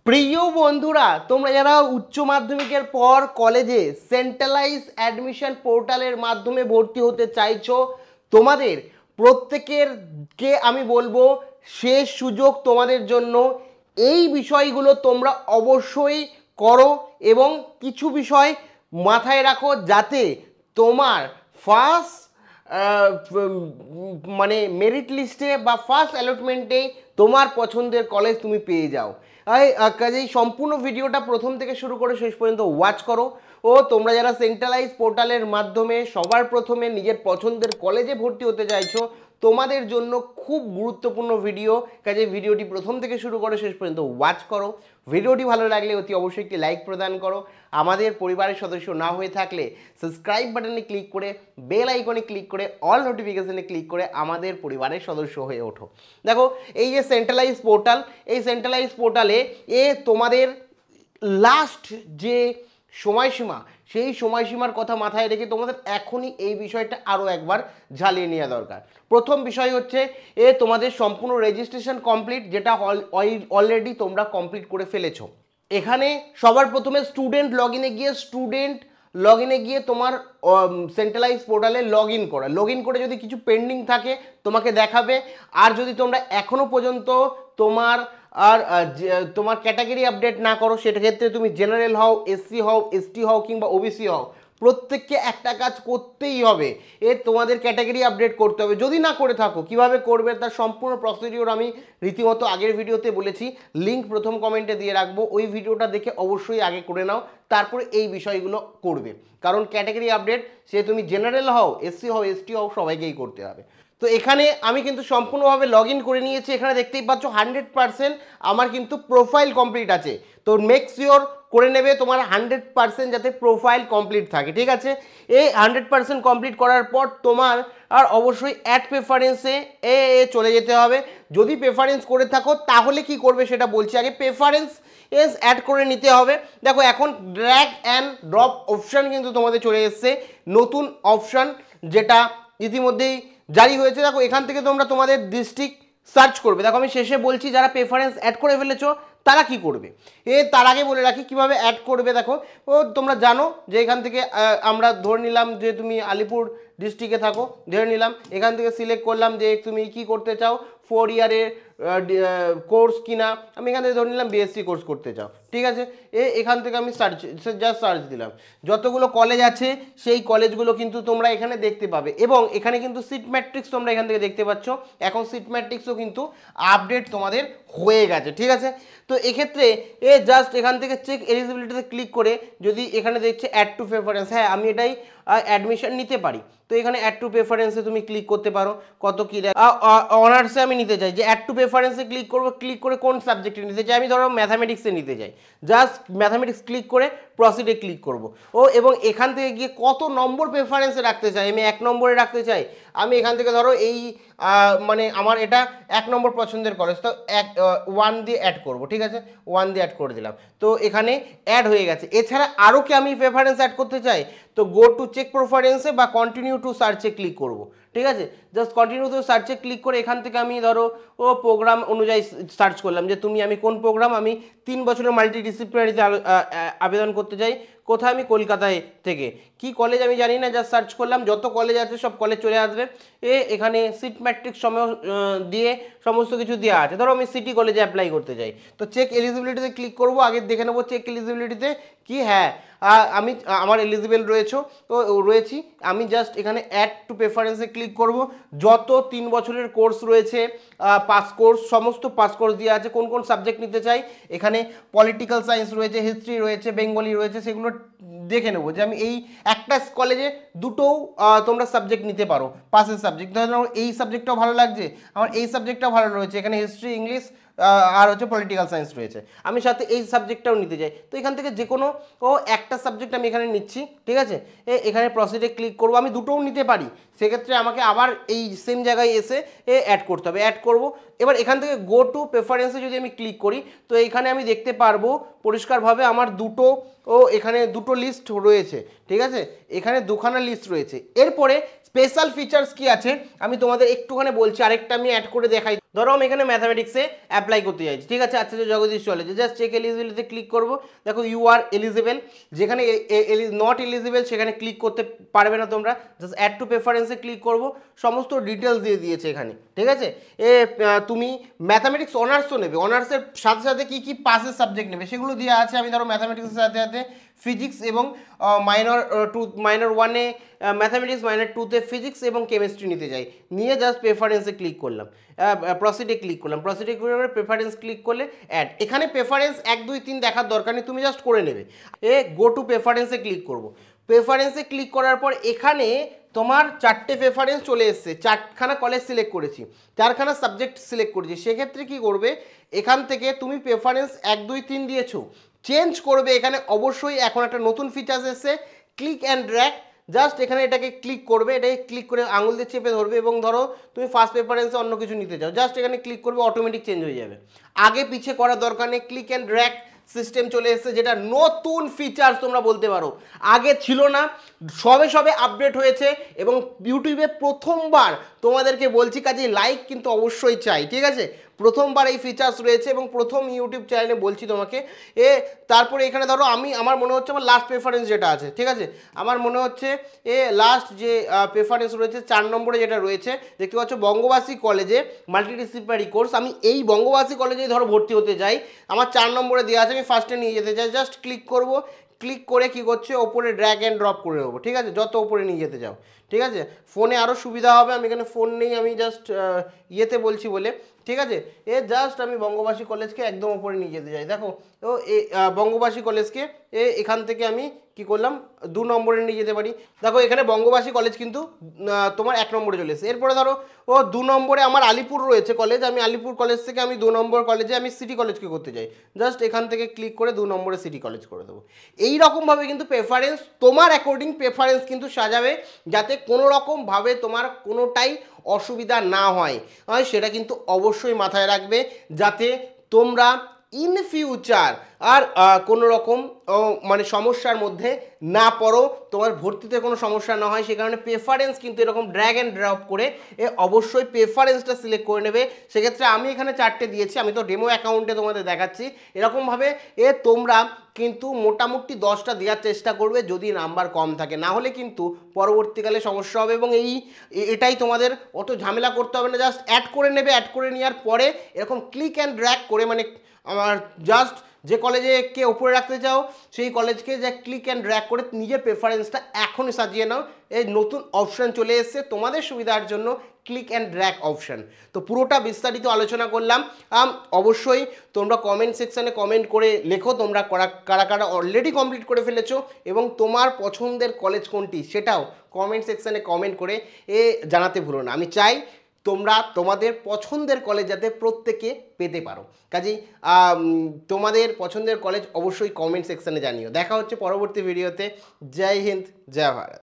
প্রিয় বন্ধুরা, তোমরা যারা উচ্চ মাধ্যমিকের পর কলেজে সেন্ট্রালাইজ অ্যাডমিশন পোর্টালের মাধ্যমে ভর্তি হতে চাইছো, তোমাদের প্রত্যেকের কে আমি বলবো শেষ সুযোগ তোমাদের জন্য। এই বিষয়গুলো তোমরা অবশ্যই করো এবং কিছু বিষয় মাথায় রাখো যাতে তোমার ফার্স্ট মানে মেরিট লিস্টে বা ফার্স্ট অ্যালটমেন্টে তোমার পছন্দের কলেজ তুমি পেয়ে যাও। কাজেই সম্পূর্ণ ভিডিওটা প্রথম থেকে শুরু করে শেষ পর্যন্ত ওয়াচ করো। ও তোমরা যারা সেন্ট্রালাইজ পোর্টালের মাধ্যমে সবার প্রথমে নিজের পছন্দের কলেজে ভর্তি হতে চাইছো, তোমাদের জন্য খুব গুরুত্বপূর্ণ ভিডিও। কাজে ভিডিওটি প্রথম থেকে শুরু করে শেষ পর্যন্ত ওয়াচ করো। ভিডিওটি ভালো লাগলে অতি অবশ্যই একটি লাইক প্রদান করো। আমাদের পরিবারের সদস্য না হয়ে থাকলে সাবস্ক্রাইব বাটনে ক্লিক করে বেল আইকনে ক্লিক করে অল নোটিফিকেশনে ক্লিক করে আমাদের পরিবারের সদস্য হয়ে ওঠো। দেখো, এই যে সেন্ট্রালাইজ পোর্টাল, এই সেন্ট্রালাইজ পোর্টালে তোমাদের লাস্ট যে সময়সীমা, সেই সময়সীমার কথা মাথায় রেখে তোমাদের এখনই এই বিষয়টা আরও একবার ঝালিয়ে নেওয়া দরকার। প্রথম বিষয় হচ্ছে তোমাদের সম্পূর্ণ রেজিস্ট্রেশন কমপ্লিট, যেটা অলরেডি তোমরা কমপ্লিট করে ফেলেছো। এখানে সবার প্রথমে স্টুডেন্ট লগ ইনে গিয়ে তোমার সেন্ট্রালাইজ পোর্টালে লগ ইন করে যদি কিছু পেন্ডিং থাকে তোমাকে দেখাবে। আর যদি তোমরা এখনও পর্যন্ত তোমার ক্যাটাগরি আপডেট না করো, সেটা ক্ষেত্রে তুমি জেনারেল হও, এসসি হও, এসটি হও কিংবা ওবিসি হও, প্রত্যেককে একটা কাজ করতেই হবে, তোমাদের ক্যাটাগরি আপডেট করতে হবে। যদি না করে থাকো, কিভাবে করবে তার সম্পূর্ণ প্রসিডিওর আমি রীতিমতো আগের ভিডিওতে বলেছি, লিঙ্ক প্রথম কমেন্টে দিয়ে রাখবো। ওই ভিডিওটা দেখে অবশ্যই আগে করে নাও, তারপরে এই বিষয়গুলো করবে। কারণ ক্যাটাগরি আপডেট সে তুমি জেনারেল হও, এসসি হও, এসটি হও, সবাইকেই করতে হবে। তো এখানে আমি কিন্তু সম্পূর্ণভাবে লগ ইন করে নিয়েছি। এখানে দেখতেই পাচ্ছ 100% আমার কিন্তু প্রোফাইল কমপ্লিট আছে। তো মেক শিওর করে নেবে তোমার 100% যাতে প্রোফাইল কমপ্লিট থাকে, ঠিক আছে। এই 100% কমপ্লিট করার পর তোমার আর অবশ্যই অ্যাড প্রেফারেন্সে চলে যেতে হবে। যদি প্রেফারেন্স করে থাকো তাহলে কি করবে সেটা বলছি আগে। প্রেফারেন্স অ্যাড করে নিতে হবে। দেখো, এখন ড্র্যাগ অ্যান্ড ড্রপ অপশান কিন্তু তোমাদের চলে এসছে, নতুন অপশান যেটা ইতিমধ্যেই জারি হয়েছে। দেখো, এখান থেকে তোমরা তোমাদের ডিস্ট্রিক্ট সার্চ করবে। দেখো, আমি শেষে বলছি যারা প্রেফারেন্স অ্যাড করে ফেলেছো তারা কি করবে। তার আগে বলে রাখি কিভাবে অ্যাড করবে। দেখো, তোমরা জানো যে এখান থেকে আমরা ধরে নিলাম যে তুমি আলিপুর ডিস্ট্রিক্টে থাকো, ধরে নিলাম এখান থেকে সিলেক্ট করলাম যে তুমি কি করতে চাও, 4 ইয়ারের কোর্স কিনা। আমি এখান থেকে ধরে নিলাম বিএসসি কোর্স করতে চাও, ঠিক আছে। এখান থেকে আমি সার্চ দিলাম, যতগুলো কলেজ আছে সেই কলেজগুলো কিন্তু তোমরা এখানে দেখতে পাবে। এবং এখানে কিন্তু সিট ম্যাট্রিক্স তোমরা এখান থেকে দেখতে পাচ্ছ। এখন সিট ম্যাট্রিক্সও কিন্তু আপডেট তোমাদের হয়ে গেছে, ঠিক আছে। তো এক্ষেত্রে জাস্ট এখান থেকে চেক এলিজিবিলিটিতে ক্লিক করে যদি এখানে দেখছে অ্যাড টু প্রেফারেন্স, হ্যাঁ আমি এটাই অ্যাডমিশন নিতে পারি, তো এখানে অ্যাড টু প্রেফারেন্সে তুমি ক্লিক করতে পারো। কত কী অনার্সে আমি নিতে চাই, যে অ্যাড টু প্রেফারেন্সে ক্লিক করবো, ক্লিক করে কোন সাবজেক্টে নিতে চাই, আমি ধরো ম্যাথামেটিক্সে নিতে চাই, জাস্ট ম্যাথামেটিক্স ক্লিক করে প্রসিডে ক্লিক করব। এবং এখান থেকে গিয়ে কত নম্বর প্রেফারেন্সে রাখতে চাই, আমি 1 নম্বরে রাখতে চাই। আমি এখান থেকে ধরো এই মানে আমার এটা 1 নম্বর পছন্দের কলেজ, তো 1 দিয়ে অ্যাড করব, ঠিক আছে। 1 দিয়ে অ্যাড করে দিলাম, তো এখানে অ্যাড হয়ে গেছে। এছাড়া আরও কি আমি প্রেফারেন্স অ্যাড করতে চাই, তো গো টু চেক প্রেফারেন্সে বা কন্টিনিউ টু সার্চে ক্লিক করব, ঠিক আছে। জাস্ট কন্টিনিউ টু সার্চে ক্লিক করে এখান থেকে আমি ধরো প্রোগ্রাম অনুযায়ী সার্চ করলাম যে আমি কোন প্রোগ্রাম, আমি 3 বছরের মাল্টিডিসিপ্লিনারিতে আবেদন করতে চাই। কোথায়, আমি কলকাতায় থেকে। কি কলেজ আমি জানি না, জাস্ট সার্চ করলাম, যত কলেজ আছে সব কলেজ চলে আসবে। এখানে সিট ম্যাট্রিক্স দিয়ে সমস্ত কিছু দেওয়া আছে। ধরো আমি সিটি কলেজে অ্যাপ্লাই করতে চাই, তো চেক এলিজিবিলিটিতে ক্লিক করব। আগে দেখে নেবো চেক এলিজিবিলিটিতে কি, হ্যাঁ আমার এলিজিবল রয়েছি। আমি জাস্ট এখানে অ্যাড টু প্রেফারেন্সে ক্লিক করব। যত 3 বছরের কোর্স রয়েছে, পাস কোর্স, সমস্ত পাস কোর্স দেওয়া আছে। কোন কোন সাবজেক্ট নিতে চাই, এখানে পলিটিক্যাল সায়েন্স রয়েছে, হিস্ট্রি রয়েছে, বেঙ্গলি রয়েছে, সেগুলো দেখে নেবো যে আমি এই একটা কলেজে দুটোও তোমরা সাবজেক্ট নিতে পারো, পাসের সাবজেক্ট। ধরো এই সাবজেক্টটাও ভালো লাগছে, আমার এই সাবজেক্টটাও ভালো রয়েছে, এখানে হিস্ট্রি, ইংলিশ আর হচ্ছে পলিটিক্যাল সায়েন্স রয়েছে, আমি সাথে এই সাবজেক্টটাও নিতে চাই। তো এখান থেকে যে কোনো একটা সাবজেক্ট আমি এখানে নিচ্ছি, ঠিক আছে। এখানে প্রসিডে ক্লিক করবো। আমি দুটোও নিতে পারি, সেক্ষেত্রে আমাকে আবার এই সেম জায়গায় এসে অ্যাড করতে হবে, অ্যাড করব। এবার এখান থেকে গো টু প্রেফারেন্সে যদি আমি ক্লিক করি তো এইখানে আমি দেখতে পারবো পরিষ্কারভাবে আমার এখানে দুটো লিস্ট রয়েছে, ঠিক আছে, এখানে দুখানা লিস্ট রয়েছে। এরপরে স্পেশাল ফিচার্স কি আছে আমি তোমাদের একটুখানি বলছি, আরেকটা আমি অ্যাড করে দেখাই। ধরো আমি এখানে ম্যাথামেটিক্সে অ্যাপ্লাই করতে চাইছি, ঠিক আছে, আচ্ছা জগদীশ চলেছে, জাস্ট চেক এলিজিবিলিটিতে ক্লিক করব। দেখো ইউ আর এলিজিবল, যেখানে নট এলিজিবল সেখানে ক্লিক করতে পারবে না তোমরা, জাস্ট অ্যাড টু প্রেফারেন্সে ক্লিক করব। সমস্ত ডিটেলস দিয়ে দিয়েছে এখানে, ঠিক আছে। তুমি ম্যাথামেটিক্স অনার্সও নেবে, অনার্সের সাথে সাথে কী কী পাসের সাবজেক্ট নেবে সেগুলো দেওয়া আছে। আমি ধরো ম্যাথামেটিক্সের সাথে সাথে ফিজিক্স এবং মাইনর ওয়ানে ম্যাথামেটিক্স, মাইনর টুতে ফিজিক্স এবং কেমিস্ট্রি নিতে চাই, নিয়ে জাস্ট প্রেফারেন্সে ক্লিক করলাম, প্রসিডে ক্লিক করলাম, প্রসিডে করে প্রেফারেন্স ক্লিক করলে অ্যাড। এখানে প্রেফারেন্স 1 2 3 দেখার দরকার নেই, তুমি জাস্ট করে নেবে। গো টু প্রেফারেন্সে ক্লিক করব। প্রেফারেন্সে ক্লিক করার পর এখানে তোমার 4টে প্রেফারেন্স চলে এসছে, 4খানা কলেজ সিলেক্ট করেছি, 4খানা সাবজেক্ট সিলেক্ট করেছি। সেক্ষেত্রে কি করবে, এখান থেকে তুমি প্রেফারেন্স 1 2 3 দিয়েছো, চেঞ্জ করবে। এখানে অবশ্যই এখন একটা নতুন ফিচার্স এসেছে, ক্লিক অ্যান্ড ড্র্যাগ। জাস্ট এখানে এটাকে ক্লিক করবে, এটাকে ক্লিক করে আঙুল দিয়ে চেপে ধরবে এবং ধরো তুমি ফার্স্ট প্রেফারেন্সে অন্য কিছু নিতে চাও, জাস্ট এখানে ক্লিক করবে, অটোমেটিক চেঞ্জ হয়ে যাবে। আগে পিছে করার দরকার নেই, ক্লিক অ্যান্ড ড্র্যাগ সিস্টেম চলে এসেছে, যেটা নতুন ফিচার্স তোমরা বলতে পারো, আগে ছিল না, সবে সবে আপডেট হয়েছে এবং ইউটিউবে প্রথমবার তোমাদেরকে বলছি, কাজে লাইক কিন্তু অবশ্যই চাই, ঠিক আছে। প্রথমবার এই ফিচার্স রয়েছে এবং প্রথম ইউটিউব চ্যানেলে বলছি তোমাকে। তারপরে এখানে ধরো আমার মনে হচ্ছে আমার লাস্ট প্রেফারেন্স যেটা আছে, ঠিক আছে, আমার মনে হচ্ছে লাস্ট যে প্রেফারেন্স রয়েছে 4 নম্বরে যেটা রয়েছে, দেখতে পাচ্ছ বঙ্গবাসী কলেজে মাল্টিডিসিপ্লিনারি কোর্স, আমি এই বঙ্গবাসী কলেজেই ধরো ভর্তি হতে চাই, আমার 4 নম্বরে দেওয়া আছে, আমি ফার্স্টে নিয়ে যেতে চাই, জাস্ট ক্লিক করব। ক্লিক করে কি করছে, ওপরে ড্র্যাগ অ্যান্ড ড্রপ করে নেবো, ঠিক আছে, যত ওপরে নিয়ে যেতে চাও, ঠিক আছে। ফোনে আরও সুবিধা হবে, আমি এখানে ফোন নেই, আমি জাস্ট ইয়েতে বলছি বলে, ঠিক আছে। জাস্ট আমি বঙ্গবাসী কলেজকে একদম ওপরে নিয়ে যেতে চাই। দেখো তো বঙ্গবাসী কলেজকে এখান থেকে আমি কি করলাম 2 নম্বরে নিয়ে যেতে পারি। দেখো এখানে বঙ্গবাসী কলেজ কিন্তু তোমার 1 নম্বরে চলে এসেছে। এরপরে ধরো 2 নম্বরে আমার আলিপুর রয়েছে কলেজ, আমি আলিপুর কলেজ থেকে আমি 2 নম্বর কলেজে আমি সিটি কলেজকে করতে চাই, জাস্ট এখান থেকে ক্লিক করে 2 নম্বরে সিটি কলেজ করে দেবো। এইরকমভাবে কিন্তু প্রেফারেন্স তোমার অ্যাকর্ডিং প্রেফারেন্স কিন্তু সাজাবে, যাতে কোনো রকমভাবে তোমার কোনোটাই অসুবিধা না হয়, সেটা কিন্তু অবশ্যই মাথায় রাখবে, যাতে তোমরা ইন ফিউচার আর কোনো রকম মানে সমস্যার মধ্যে না পড়ো, তোমার ভর্তিতে কোনো সমস্যা না হয়। সে কারণে প্রেফারেন্স কিন্তু এরকম ড্র্যাগ অ্যান্ড ড্রপ করে অবশ্যই প্রেফারেন্সটা সিলেক্ট করে নেবে। সেক্ষেত্রে আমি এখানে 4টে দিয়েছি, আমি তো ডেমো অ্যাকাউন্টে তোমাদের দেখাচ্ছি। এরকমভাবে তোমরা কিন্তু মোটামুটি 10টা দেওয়ার চেষ্টা করবে যদি নাম্বার কম থাকে, না হলে কিন্তু পরবর্তীকালে সমস্যা হবে। এবং এটাই তোমাদের অত ঝামেলা করতে হবে না, জাস্ট অ্যাড করে নেবে। অ্যাড করে নেওয়ার পরে এরকম ক্লিক অ্যান্ড ড্র্যাগ করে, মানে আমার জাস্ট যে কলেজে কে উপরে রাখতে চাও সেই কলেজকে যা ক্লিক অ্যান্ড ড্র্যাগ করে নিজের প্রেফারেন্সটা এখনই সাজিয়ে নাও। এই নতুন অপশান চলে এসছে তোমাদের সুবিধার জন্য, ক্লিক অ্যান্ড ড্র্যাগ অপশান। তো পুরোটা বিস্তারিত আলোচনা করলাম। অবশ্যই তোমরা কমেন্ট সেকশানে কমেন্ট করে লেখো তোমরা কারা কারা অলরেডি কমপ্লিট করে ফেলেছো এবং তোমার পছন্দের কলেজ কোনটি সেটাও কমেন্ট সেকশানে কমেন্ট করে জানাতে ভুলো না। আমি চাই তোমরা তোমাদের পছন্দের কলেজ যাতে প্রত্যেকে পেতে পারো। কাজেই তোমাদের পছন্দের কলেজ অবশ্যই কমেন্ট সেকশানে জানিও। দেখা হচ্ছে পরবর্তী ভিডিওতে। জয় হিন্দ, জয় ভারত।